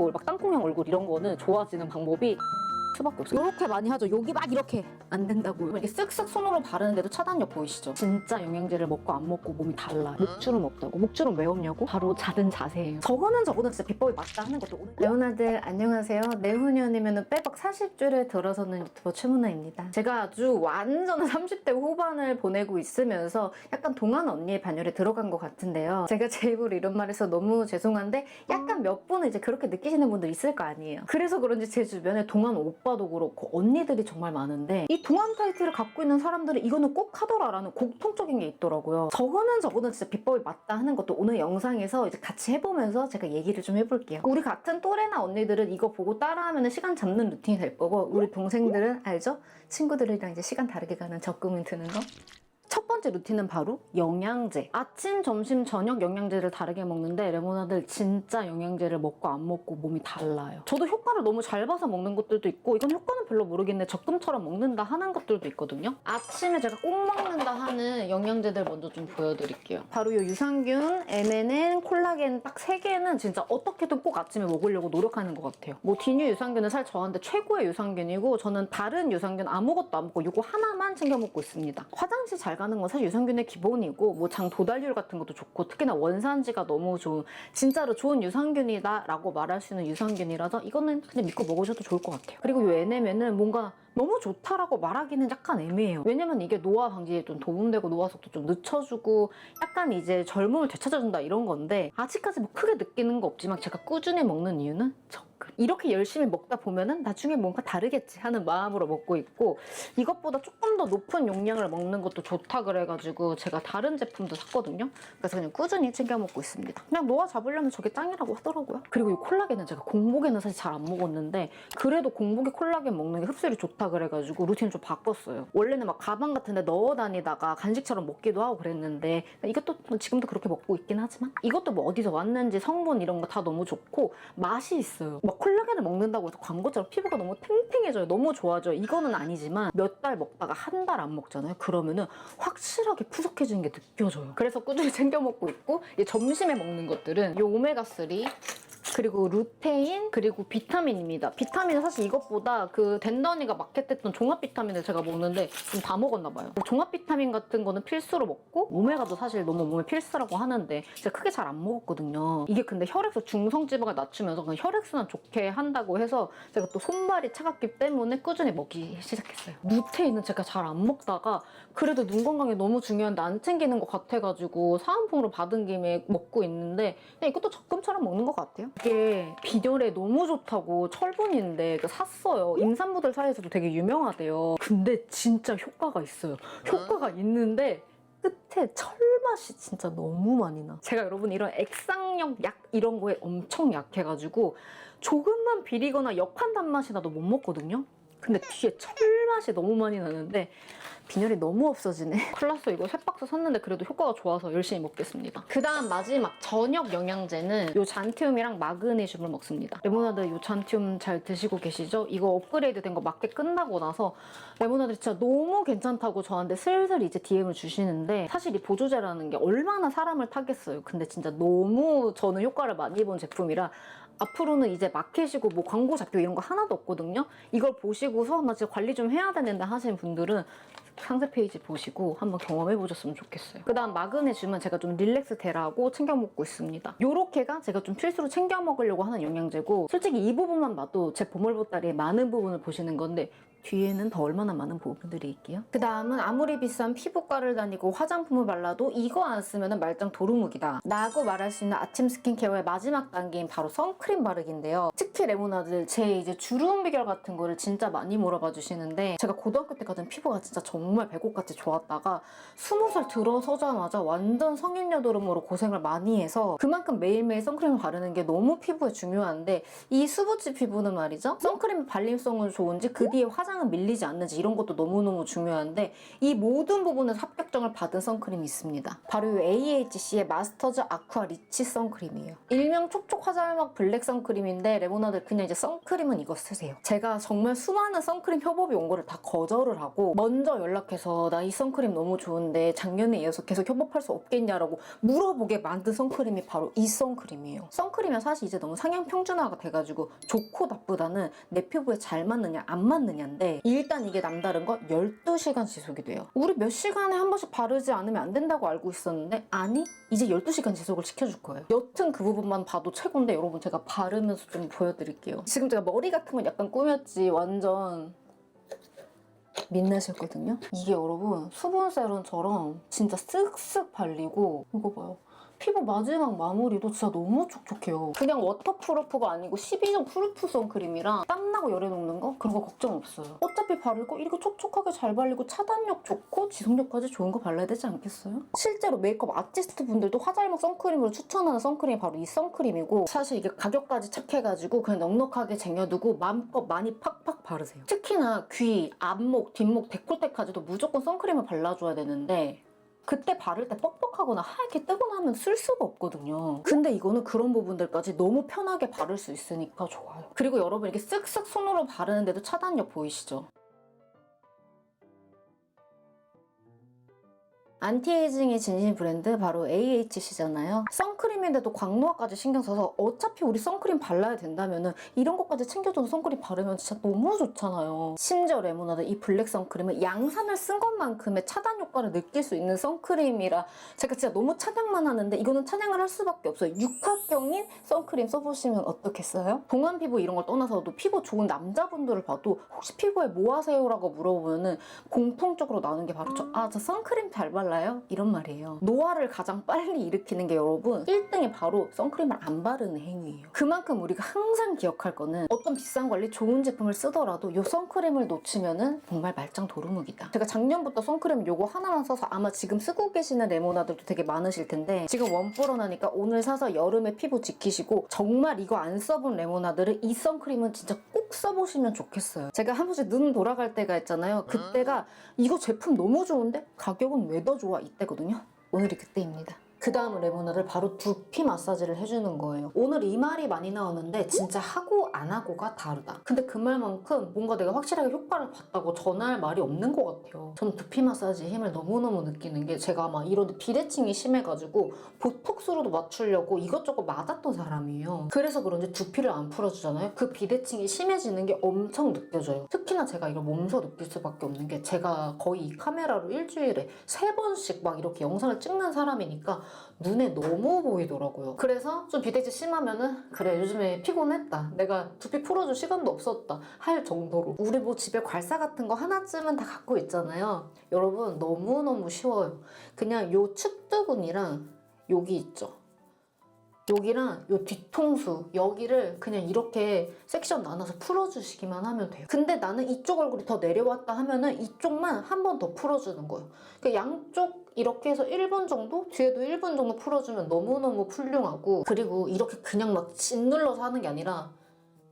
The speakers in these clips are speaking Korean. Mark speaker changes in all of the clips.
Speaker 1: 뭐 막 땅콩형 얼굴 이런 거는 좋아지는 방법이 수밖에 없어요. 이렇게 많이 하죠. 여기 막 이렇게 안 된다고요. 이렇게 쓱쓱 손으로 바르는데도 차단력 보이시죠? 진짜 영양제를 먹고 안 먹고 몸이 달라요. 목주름 없다고. 목주름 왜 없냐고? 바로 작은 자세예요. 저거는 진짜 비법이 맞다 하는 것도 오늘 레오나들 안녕하세요. 내후년이면 빼박 40주를 들어서는 유튜버 최문아입니다. 제가 아주 완전 30대 후반을 보내고 있으면서 약간 동안 언니의 반열에 들어간 것 같은데요. 제가 제 입으로 이런 말 해서 너무 죄송한데 약간 몇 분은 이제 그렇게 느끼시는 분들 있을 거 아니에요. 그래서 그런지 제 주변에 동안 오빠도 그렇고 언니들이 정말 많은데 이 동안 타이틀을 갖고 있는 사람들은 이거는 꼭 하더라라는 공통적인 게 있더라고요. 저거는 진짜 비법이 맞다 하는 것도 오늘 영상에서 이제 같이 해보면서 제가 얘기를 좀 해볼게요. 우리 같은 또래나 언니들은 이거 보고 따라하면 시간 잡는 루틴이 될 거고 우리 동생들은 알죠? 친구들이랑 이제 시간 다르게 가는 적금이 드는 거? 첫 번째 루틴은 바로 영양제. 아침, 점심, 저녁 영양제를 다르게 먹는데 레모나들 진짜 영양제를 먹고 안 먹고 몸이 달라요. 저도 효과를 너무 잘 봐서 먹는 것들도 있고 이건 효과는 별로 모르겠는데 적금처럼 먹는다 하는 것들도 있거든요. 아침에 제가 꼭 먹는다 하는 영양제들 먼저 좀 보여드릴게요. 바로 이 유산균, MNN, 콜라겐 딱 3개는 진짜 어떻게든 꼭 아침에 먹으려고 노력하는 것 같아요. 뭐 디뉴 유산균은 살 저한테 최고의 유산균이고 저는 다른 유산균 아무것도 안 먹고 이거 하나만 챙겨 먹고 있습니다. 화장실 잘 가는 건 사실 유산균의 기본이고 뭐 장 도달률 같은 것도 좋고 특히나 원산지가 너무 좋은 진짜로 좋은 유산균이다 라고 말할 수 있는 유산균이라서 이거는 그냥 믿고 먹으셔도 좋을 것 같아요. 그리고 이 NMN은 뭔가 너무 좋다라고 말하기는 약간 애매해요. 왜냐면 이게 노화 방지에 좀 도움되고 노화 속도 좀 늦춰주고 약간 이제 젊음을 되찾아준다 이런 건데 아직까지 뭐 크게 느끼는 거 없지만 제가 꾸준히 먹는 이유는 적금. 이렇게 열심히 먹다 보면은 나중에 뭔가 다르겠지 하는 마음으로 먹고 있고 이것보다 조금 더 높은 용량을 먹는 것도 좋다 그래가지고 제가 다른 제품도 샀거든요. 그래서 그냥 꾸준히 챙겨 먹고 있습니다. 그냥 노화 잡으려면 저게 짱이라고 하더라고요. 그리고 이 콜라겐은 제가 공복에는 사실 잘 안 먹었는데 그래도 공복에 콜라겐 먹는 게 흡수율이 좋다 그래가지고 루틴을 좀 바꿨어요. 원래는 막 가방 같은 데 넣어 다니다가 간식처럼 먹기도 하고 그랬는데 이것도 지금도 그렇게 먹고 있긴 하지만 이것도 뭐 어디서 왔는지 성분 이런 거 다 너무 좋고 맛이 있어요. 막 콜라겐을 먹는다고 해서 광고처럼 피부가 너무 탱탱해져요. 너무 좋아져요. 이거는 아니지만 몇 달 먹다가 한 달 안 먹잖아요. 그러면은 확실하게 푸석해지는 게 느껴져요. 그래서 꾸준히 챙겨 먹고 있고 점심에 먹는 것들은 이 오메가3 그리고 루테인 그리고 비타민입니다. 비타민은 사실 이것보다 그 댄더니가 마켓했던 종합 비타민을 제가 먹는데 지금 다 먹었나 봐요. 종합 비타민 같은 거는 필수로 먹고 오메가도 사실 너무 몸에 필수라고 하는데 제가 크게 잘 안 먹었거든요. 이게 근데 혈액속 중성지방을 낮추면서 그냥 혈액순환 좋게 한다고 해서 제가 또 손발이 차갑기 때문에 꾸준히 먹기 시작했어요. 루테인은 제가 잘 안 먹다가 그래도 눈 건강이 너무 중요한데 안 챙기는 것 같아가지고 사은품으로 받은 김에 먹고 있는데 그냥 이것도 적금처럼 먹는 것 같아요. 이게 비결에 너무 좋다고 철분인데 샀어요. 임산부들 사이에서도 되게 유명하대요. 근데 진짜 효과가 있어요. 효과가 있는데 끝에 철맛이 진짜 너무 많이 나. 제가 여러분 이런 액상력 약 이런 거에 엄청 약해가지고 조금만 비리거나 역한 단맛이 나도 못 먹거든요. 근데 뒤에 철맛이 너무 많이 나는데 빈혈이 너무 없어지네. 큰일 났어. 이거 3박스 샀는데 그래도 효과가 좋아서 열심히 먹겠습니다. 그 다음 마지막 저녁 영양제는 요 잔티움이랑 마그네슘을 먹습니다. 레모나드 요 잔티움 잘 드시고 계시죠? 이거 업그레이드 된 거 마켓 끝나고 나서 레모나드 진짜 너무 괜찮다고 저한테 슬슬 이제 DM을 주시는데 사실 이 보조제라는 게 얼마나 사람을 타겠어요. 근데 진짜 너무 저는 효과를 많이 본 제품이라 앞으로는 이제 마켓이고 뭐 광고 잡혀 이런 거 하나도 없거든요. 이걸 보시고서 나 진짜 관리 좀 해야 되는데 하시는 분들은 상세 페이지 보시고 한번 경험해 보셨으면 좋겠어요. 그 다음 마그네슘은 제가 좀 릴렉스 되라고 챙겨 먹고 있습니다. 요렇게가 제가 좀 필수로 챙겨 먹으려고 하는 영양제고 솔직히 이 부분만 봐도 제 보물보따리의 많은 부분을 보시는 건데 뒤에는 더 얼마나 많은 부분들이 있게요. 그 다음은 아무리 비싼 피부과를 다니고 화장품을 발라도 이거 안 쓰면 말짱 도루묵이다 라고 말할 수 있는 아침 스킨케어의 마지막 단계인 바로 선크림 바르기인데요. 특히 레모나들 제 이제 주름 비결 같은 거를 진짜 많이 물어봐 주시는데 제가 고등학교 때까지는 피부가 진짜 정말 배꼽같이 좋았다가 20살 들어서자마자 완전 성인 여드름으로 고생을 많이 해서 그만큼 매일매일 선크림을 바르는 게 너무 피부에 중요한데 이 수부지 피부는 말이죠. 선크림 발림성은 좋은지 그 뒤에 화장 화장은 밀리지 않는지 이런 것도 너무너무 중요한데 이 모든 부분에서 합격점을 받은 선크림이 있습니다. 바로 이 AHC의 마스터즈 아쿠아 리치 선크림이에요. 일명 촉촉 화잘막 블랙 선크림인데 레모나드 그냥 이제 선크림은 이거 쓰세요. 제가 정말 수많은 선크림 협업이 온 거를 다 거절을 하고 먼저 연락해서 나 이 선크림 너무 좋은데 작년에 이어서 계속 협업할 수 없겠냐라고 물어보게 만든 선크림이 바로 이 선크림이에요. 선크림은 사실 이제 너무 상향 평준화가 돼가지고 좋고 나쁘다는 내 피부에 잘 맞느냐 안 맞느냐인데 일단 이게 남다른 건 12시간 지속이 돼요. 우리 몇 시간에 한 번씩 바르지 않으면 안 된다고 알고 있었는데 아니 이제 12시간 지속을 시켜줄 거예요. 여튼 그 부분만 봐도 최고인데 여러분 제가 바르면서 좀 보여드릴게요. 지금 제가 머리 같은 건 약간 꾸몄지 완전 민낯이었거든요. 이게 여러분 수분 세럼처럼 진짜 쓱쓱 발리고 이거 봐요. 피부 마지막 마무리도 진짜 너무 촉촉해요. 그냥 워터프루프가 아니고 12년 프루프 선크림이랑 땀나고 열에 녹는 거? 그런 거 걱정 없어요. 어차피 바를 거 이렇게 촉촉하게 잘 발리고 차단력 좋고 지속력까지 좋은 거 발라야 되지 않겠어요? 실제로 메이크업 아티스트 분들도 화잘막 선크림으로 추천하는 선크림이 바로 이 선크림이고 사실 이게 가격까지 착해가지고 그냥 넉넉하게 쟁여두고 마음껏 많이 팍팍 바르세요. 특히나 귀, 앞목, 뒷목, 데콜테까지도 무조건 선크림을 발라줘야 되는데 그때 바를 때 뻑뻑하거나 하얗게 뜨거나 하면 쓸 수가 없거든요. 근데 이거는 그런 부분들까지 너무 편하게 바를 수 있으니까 좋아요. 그리고 여러분 이렇게 쓱쓱 손으로 바르는데도 차단력 보이시죠? 안티에이징의 진심 브랜드 바로 AHC잖아요. 선크림인데도 광노화까지 신경 써서 어차피 우리 선크림 발라야 된다면은 이런 것까지 챙겨주는 선크림 바르면 진짜 너무 좋잖아요. 심지어 레모나드 이 블랙 선크림은 양산을 쓴 것만큼의 차단 효과를 느낄 수 있는 선크림이라 제가 진짜 너무 찬양만 하는데 이거는 찬양을 할 수밖에 없어요. 육각형인 선크림 써보시면 어떻겠어요? 동안 피부 이런 걸 떠나서도 피부 좋은 남자분들을 봐도 혹시 피부에 뭐 하세요? 라고 물어보면은 공통적으로 나오는 게 바로 저 선크림 잘 발라 이런 말이에요. 노화를 가장 빨리 일으키는 게 여러분 1등이 바로 선크림을 안 바르는 행위예요. 그만큼 우리가 항상 기억할 거는 어떤 비싼 관리 좋은 제품을 쓰더라도 이 선크림을 놓치면은 정말 말짱 도루묵이다. 제가 작년부터 선크림 요거 하나만 써서 아마 지금 쓰고 계시는 레모나들도 되게 많으실 텐데 지금 원+1 하니까 오늘 사서 여름에 피부 지키시고 정말 이거 안 써본 레모나들은 이 선크림은 진짜 꼭 써보시면 좋겠어요. 제가 한 번씩 눈 돌아갈 때가 있잖아요. 그때가 이거 제품 너무 좋은데 가격은 왜 더 좋아 이때거든요. 오늘이 그때입니다. 그 다음은 레모나를 바로 두피 마사지를 해주는 거예요. 오늘 이 말이 많이 나오는데 진짜 하고 안 하고가 다르다. 근데 그 말만큼 뭔가 내가 확실하게 효과를 봤다고 전할 말이 없는 것 같아요. 저는 두피 마사지의 힘을 너무너무 느끼는 게 제가 막 이런 비대칭이 심해가지고 보톡스로도 맞추려고 이것저것 맞았던 사람이에요. 그래서 그런지 두피를 안 풀어주잖아요. 그 비대칭이 심해지는 게 엄청 느껴져요. 특히나 제가 이걸 몸소 느낄 수밖에 없는 게 제가 거의 이 카메라로 일주일에 3번씩 막 이렇게 영상을 찍는 사람이니까 눈에 너무 보이더라고요. 그래서 좀 비대칭 심하면은 그래 요즘에 피곤했다. 내가 두피 풀어줄 시간도 없었다 할 정도로. 우리 뭐 집에 괄사 같은 거 하나쯤은 다 갖고 있잖아요. 여러분 너무너무 쉬워요. 그냥 요 측두근이랑 여기 있죠. 여기랑 요 뒤통수 여기를 그냥 이렇게 섹션 나눠서 풀어주시기만 하면 돼요. 근데 나는 이쪽 얼굴이 더 내려왔다 하면은 이쪽만 한 번 더 풀어주는 거예요. 그러니까 양쪽 이렇게 해서 1분 정도? 뒤에도 1분 정도 풀어주면 너무너무 훌륭하고 그리고 이렇게 그냥 막 짓눌러서 하는 게 아니라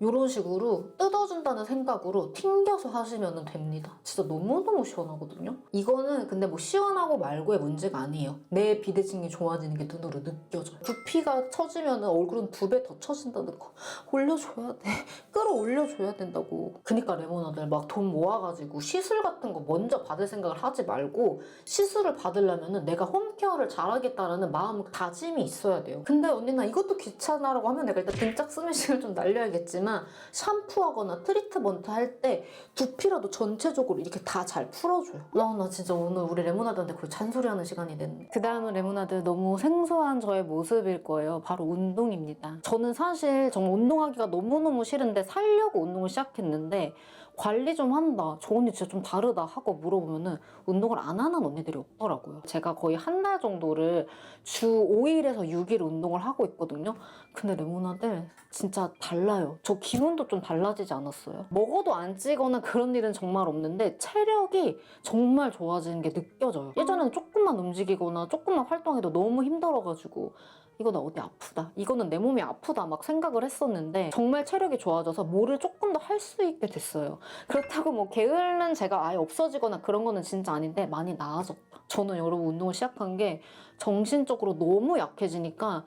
Speaker 1: 이런 식으로 뜯어준다는 생각으로 튕겨서 하시면 됩니다. 진짜 너무너무 시원하거든요. 이거는 근데 뭐 시원하고 말고의 문제가 아니에요. 내 비대칭이 좋아지는 게 눈으로 느껴져요. 두피가 처지면 얼굴은 2배 더 처진다는 거. 올려줘야 돼. 끌어올려줘야 된다고. 그니까 레모나들 막 돈 모아가지고 시술 같은 거 먼저 받을 생각을 하지 말고 시술을 받으려면 내가 홈케어를 잘하겠다라는 마음다짐이 있어야 돼요. 근데 언니 나 이것도 귀찮아라고 하면 내가 일단 등짝 스매싱을 좀 날려야겠지만 샴푸하거나 트리트먼트 할 때 두피라도 전체적으로 이렇게 다 잘 풀어줘요. 나 진짜 오늘 우리 레모나드한테 거의 잔소리하는 시간이 됐네. 그 다음은 레모나드 너무 생소한 저의 모습일 거예요. 바로 운동입니다. 저는 사실 정말 운동하기가 너무너무 싫은데 살려고 운동을 시작했는데 관리 좀 한다. 저 언니 진짜 좀 다르다 하고 물어보면은 운동을 안 하는 언니들이 없더라고요. 제가 거의 한 달 정도를 주 5일에서 6일 운동을 하고 있거든요. 근데 레모나들 진짜 달라요. 저 기분도 좀 달라지지 않았어요? 먹어도 안 찌거나 그런 일은 정말 없는데 체력이 정말 좋아지는 게 느껴져요. 예전에는 조금만 움직이거나 조금만 활동해도 너무 힘들어가지고 이거 나 어디 아프다, 이거는 내 몸이 아프다 막 생각을 했었는데 정말 체력이 좋아져서 뭐를 조금 더 할 수 있게 됐어요. 그렇다고 뭐 게으른 제가 아예 없어지거나 그런 거는 진짜 아닌데 많이 나아졌다. 저는 여러분 운동을 시작한 게 정신적으로 너무 약해지니까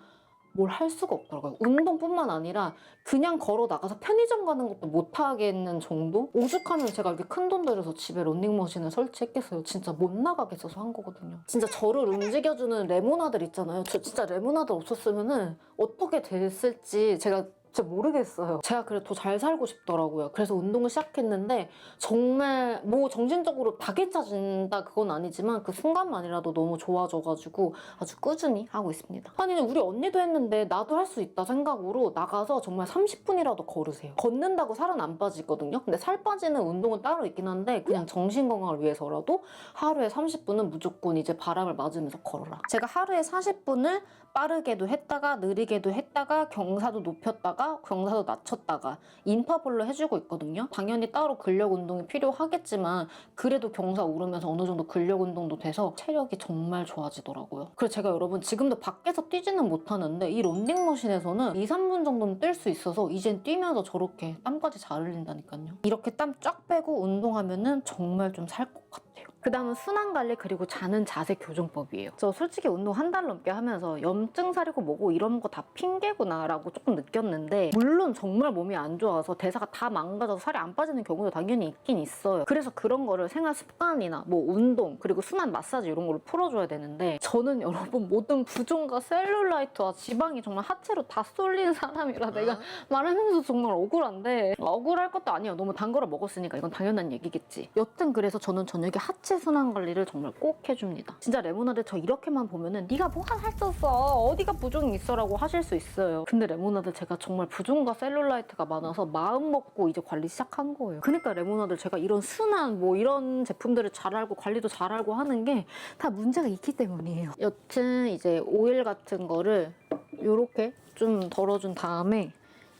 Speaker 1: 뭘 할 수가 없더라고요. 운동뿐만 아니라 그냥 걸어 나가서 편의점 가는 것도 못 하겠는 정도? 오죽하면 제가 이렇게 큰 돈 들여서 집에 런닝머신을 설치했겠어요. 진짜 못 나가겠어서 한 거거든요. 진짜 저를 움직여주는 레모나들 있잖아요. 저 진짜 레모나들 없었으면은 어떻게 됐을지 제가 진짜 모르겠어요. 제가 그래도 더 잘 살고 싶더라고요. 그래서 운동을 시작했는데 정말 뭐 정신적으로 다 괜찮아진다 그건 아니지만 그 순간만이라도 너무 좋아져가지고 아주 꾸준히 하고 있습니다. 아니 우리 언니도 했는데 나도 할 수 있다 생각으로 나가서 정말 30분이라도 걸으세요. 걷는다고 살은 안 빠지거든요. 근데 살 빠지는 운동은 따로 있긴 한데 그냥 정신 건강을 위해서라도 하루에 30분은 무조건 이제 바람을 맞으면서 걸어라. 제가 하루에 40분을 빠르게도 했다가 느리게도 했다가 경사도 높였다가 경사도 낮췄다가 인터벌로 해주고 있거든요. 당연히 따로 근력 운동이 필요하겠지만 그래도 경사 오르면서 어느 정도 근력 운동도 돼서 체력이 정말 좋아지더라고요. 그래서 제가 여러분 지금도 밖에서 뛰지는 못하는데 이 런닝머신에서는 2, 3분 정도는 뛸 수 있어서 이젠 뛰면서 저렇게 땀까지 잘 흘린다니까요. 이렇게 땀 쫙 빼고 운동하면은 정말 좀 살 것 같아요. 그 다음은 순환관리 그리고 자는 자세 교정법이에요. 저 솔직히 운동 한 달 넘게 하면서 염증 사리고 뭐고 이런 거 다 핑계구나 라고 조금 느꼈는데 물론 정말 몸이 안 좋아서 대사가 다 망가져서 살이 안 빠지는 경우도 당연히 있긴 있어요. 그래서 그런 거를 생활 습관이나 뭐 운동 그리고 순환 마사지 이런 거를 풀어줘야 되는데 저는 여러분 모든 부종과 셀룰라이트와 지방이 정말 하체로 다 쏠린 사람이라 내가 말하면서 정말 억울한데 억울할 것도 아니에요. 너무 단 거를 먹었으니까 이건 당연한 얘기겠지. 여튼 그래서 저는 저녁에 하체 순환 관리를 정말 꼭 해줍니다. 진짜 레모나드 저 이렇게만 보면은 네가 뭐가 살쪘어 어디가 부종이 있어 라고 하실 수 있어요. 근데 레모나드 제가 정말 부종과 셀룰라이트가 많아서 마음 먹고 이제 관리 시작한 거예요. 그러니까 레모나드 제가 이런 순환 뭐 이런 제품들을 잘 알고 관리도 잘 알고 하는 게 다 문제가 있기 때문이에요. 여튼 이제 오일 같은 거를 이렇게 좀 덜어준 다음에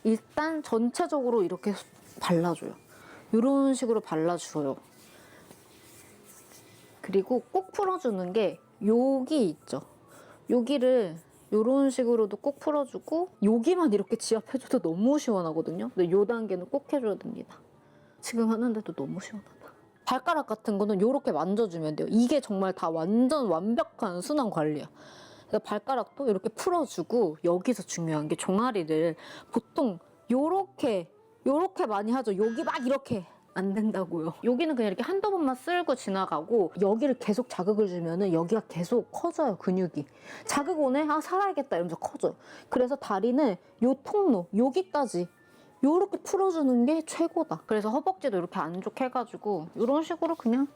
Speaker 1: 일단 전체적으로 이렇게 발라줘요. 이런 식으로 발라줘요. 그리고 꼭 풀어주는 게 여기 있죠. 여기를 이런 식으로도 꼭 풀어주고 여기만 이렇게 지압해줘도 너무 시원하거든요. 근데 이 단계는 꼭 해줘야 됩니다. 지금 하는데도 너무 시원하다. 발가락 같은 거는 이렇게 만져주면 돼요. 이게 정말 다 완전 완벽한 순환 관리야. 그래서 발가락도 이렇게 풀어주고 여기서 중요한 게 종아리를 보통 요렇게 많이 하죠. 여기 막 이렇게 안 된다고요. 여기는 그냥 이렇게 한두 번만 쓸고 지나가고 여기를 계속 자극을 주면은 여기가 계속 커져요. 근육이. 자극 오네? 아 살아야겠다 이러면서 커져요. 그래서 다리는 요 통로 여기까지 요렇게 풀어주는 게 최고다. 그래서 허벅지도 이렇게 안쪽 해가지고 이런 식으로 그냥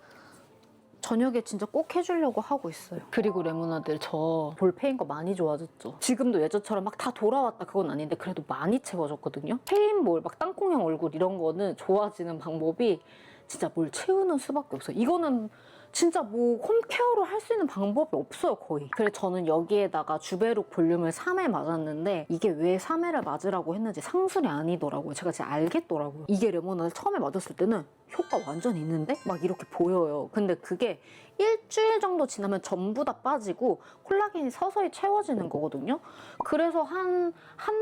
Speaker 1: 저녁에 진짜 꼭 해주려고 하고 있어요. 그리고 레모나들 저 볼 패인 거 많이 좋아졌죠. 지금도 예전처럼 막 다 돌아왔다 그건 아닌데 그래도 많이 채워졌거든요. 페인볼, 막 땅콩형 얼굴 이런 거는 좋아지는 방법이 진짜 뭘 채우는 수밖에 없어요. 이거는 진짜 뭐 홈케어로 할 수 있는 방법이 없어요 거의. 그래서 저는 여기에다가 주베룩 볼륨을 3회 맞았는데 이게 왜 3회를 맞으라고 했는지 상술이 아니더라고요. 제가 진짜 알겠더라고요. 이게 레모나를 처음에 맞았을 때는 효과 완전 있는데? 막 이렇게 보여요. 근데 그게 일주일 정도 지나면 전부 다 빠지고 콜라겐이 서서히 채워지는 거거든요. 그래서 한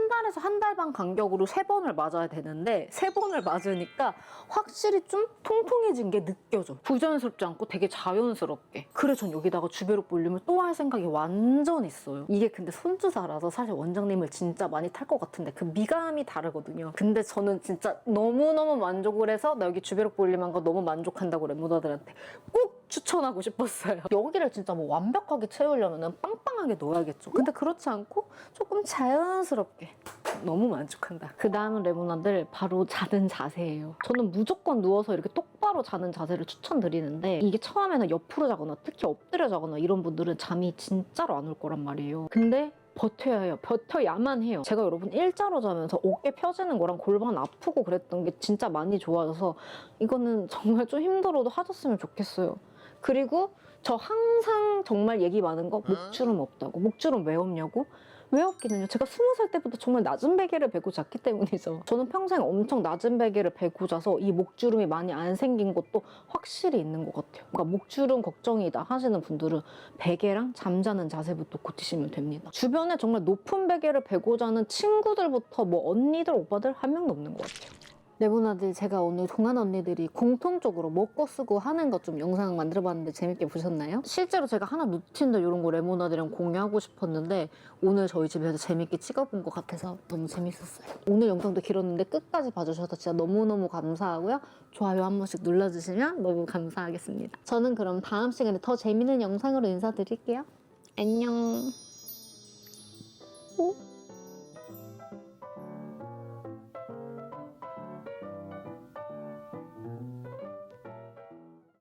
Speaker 1: 달에서 한 달 반 간격으로 3번을 맞아야 되는데 3번을 맞으니까 확실히 좀 통통해진 게 느껴져. 부자연스럽지 않고 되게 자연스럽게. 그래서 전 여기다가 주베룩 볼륨을 또 할 생각이 완전 있어요. 이게 근데 손주사라서 사실 원장님을 진짜 많이 탈 것 같은데 그 미감이 다르거든요. 근데 저는 진짜 너무너무 만족을 해서 나 여기 주베룩 볼륨한 거 너무 만족한다고 레모나들한테 꼭 추천하고 싶었어요. 여기를 진짜 뭐 완벽하게 채우려면 빵빵하게 넣어야겠죠. 근데 그렇지 않고 조금 자연스럽게 너무 만족한다. 그 다음은 레모나들 바로 자는 자세예요. 저는 무조건 누워서 이렇게 똑바로 자는 자세를 추천드리는데 이게 처음에는 옆으로 자거나 특히 엎드려 자거나 이런 분들은 잠이 진짜로 안 올 거란 말이에요. 근데 버텨야 해요. 버텨야만 해요. 제가 여러분 일자로 자면서 어깨 펴지는 거랑 골반 아프고 그랬던 게 진짜 많이 좋아져서 이거는 정말 좀 힘들어도 하셨으면 좋겠어요. 그리고 저 항상 정말 얘기 많은 거 목주름 없다고. 목주름 왜 없냐고? 왜 없기는요? 제가 20살 때부터 정말 낮은 베개를 베고 잤기 때문이죠. 저는 평생 엄청 낮은 베개를 베고 자서 이 목주름이 많이 안 생긴 것도 확실히 있는 것 같아요. 그러니까 목주름 걱정이다 하시는 분들은 베개랑 잠자는 자세부터 고치시면 됩니다. 주변에 정말 높은 베개를 베고 자는 친구들부터 뭐 언니들, 오빠들 한 명도 없는 것 같아요. 레모나드 제가 오늘 동안 언니들이 공통적으로 먹고 쓰고 하는 것 좀 영상 만들어봤는데 재밌게 보셨나요? 실제로 제가 하나 루틴도 이런 거 레모나드랑 공유하고 싶었는데 오늘 저희 집에서 재밌게 찍어본 것 같아서 너무 재밌었어요. 오늘 영상도 길었는데 끝까지 봐주셔서 진짜 너무너무 감사하고요. 좋아요 한 번씩 눌러주시면 너무 감사하겠습니다. 저는 그럼 다음 시간에 더 재밌는 영상으로 인사드릴게요. 안녕. 오?